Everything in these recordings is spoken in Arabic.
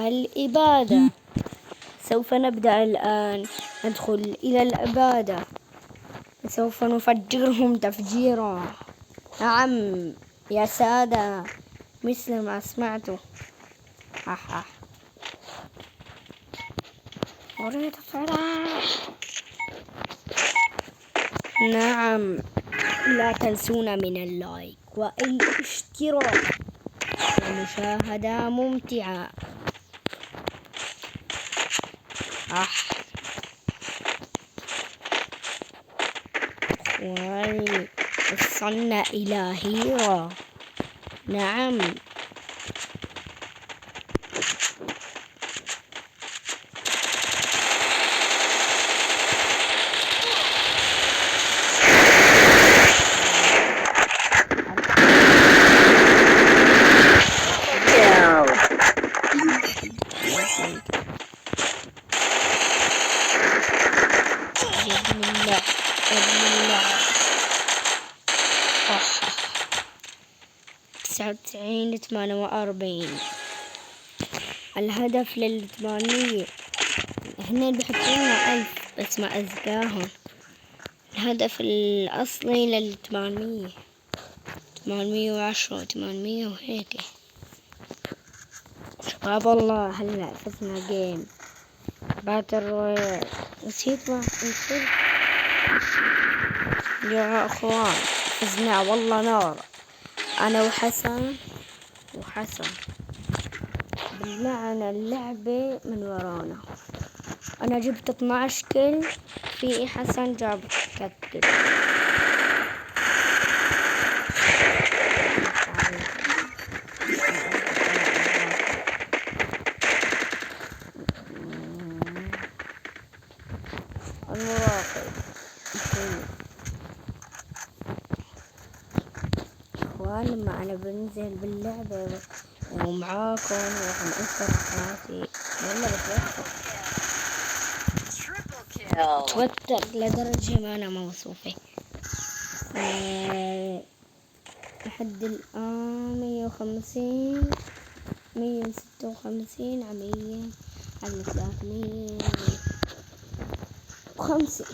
الإبادة. سوف نبدأ الآن، ندخل إلى الإبادة، سوف نفجرهم تفجيرا. نعم يا سادة، مثل ما سمعتوا. أريد الصلاة. نعم، لا تنسونا من اللايك والاشتراك ومشاهدة ممتعة. وصلنا إلى هيرا. نعم، تسعة وتسعين 48. الهدف لل800. هنا بيحطولنا 1000 بس ما أزكاهم. الهدف الأصلي لل800 810 800 وهيك. شباب الله هلا فزنا جيم باتل رويال. نسيت يا اخوان، فزنا والله نار. انا وحسن بالمعنى اللعبة من ورانا. انا جبت 12 كل، في حسن جاب 3 كل. المراقب اخوان، لما انا بنزل باللعبة ومعاكم وراح نأثر حياتي والله بتوتر لدرجة ما انا موصوفة. لحد الآن 150 156 عملية على 350.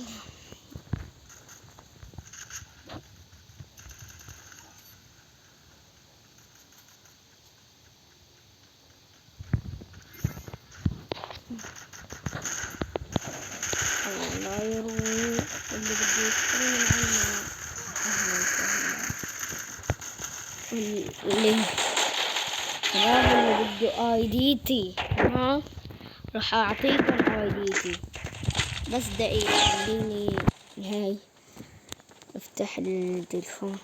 الله يروي اللي بده يشتري من عنا. أهلا وسهلا. اللي بده ايديتي راح اعطيكم ايديتي. بس دقيقة خليني هاي افتح التلفون.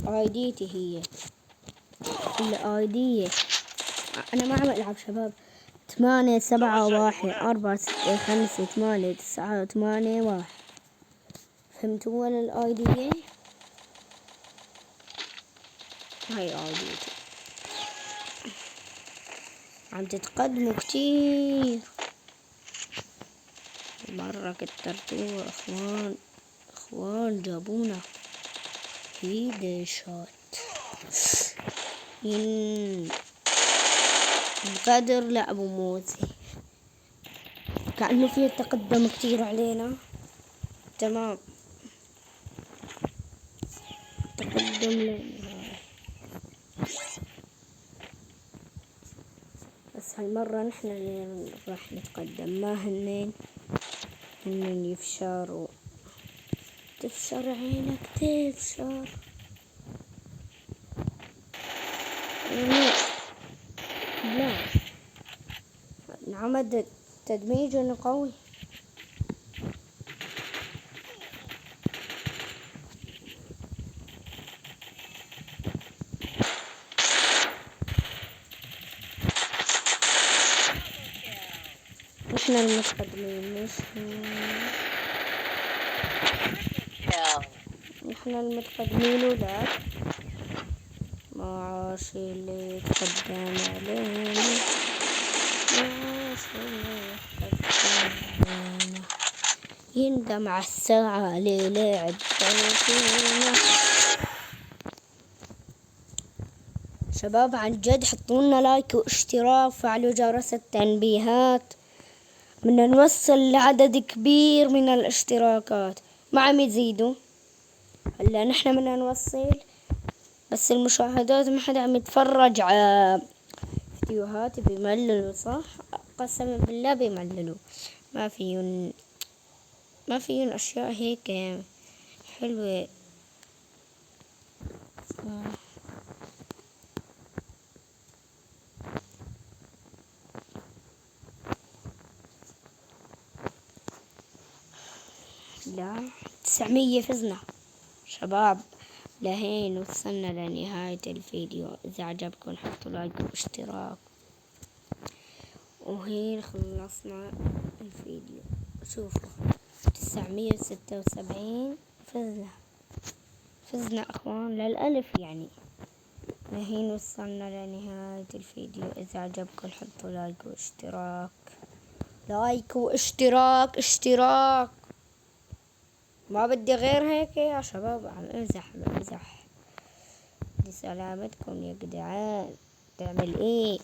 ايديتي هي الايدية. انا ما عم العب شباب. 8 7 1 4 6 5 8 9 8 1. فهمتوا وين الايدية؟ هاي ايديتي. عم تتقدموا كتير مرة. كترتوا اخوان جابونا هيدا شوت. قادر لا ابو موسي كأنه فيه تقدم كتير علينا. تمام، تقدم لنا بس هالمرة نحن اللي راح نتقدم، ما هنن يفشروا. تفشر عينك تفشر. لا نعمد تدميج قوي. احنا المتقدمين، احنا المتقدمين ولا ما عاش اللي يتقدم علينا. يندم على الساعة اللي لعب فينا. شباب عن جد حطولنا لايك واشتراك، فعلوا جرس التنبيهات، بدنا نوصل لعدد كبير من الاشتراكات، ما عم يزيدوا. هلا نحن بدنا نوصل، بس المشاهدات ما حدا عم يتفرج على فيديوهات، بيمللوا صح؟ قسما بالله بيمللوا، ما فيهم اشياء هيك حلوة. لا 900 فزنا شباب، لهين وصلنا لنهاية الفيديو. إذا عجبكم حطوا لايك واشتراك، وهين خلصنا الفيديو. شوفوا 976 فزنا أخوان للألف يعني. لهين وصلنا لنهاية الفيديو. إذا عجبكم حطوا لايك واشتراك، لايك واشتراك، اشتراك، ما بدي غير هيك يا شباب. عم امزح لسلامتكم يا جدعان. تعمل ايه؟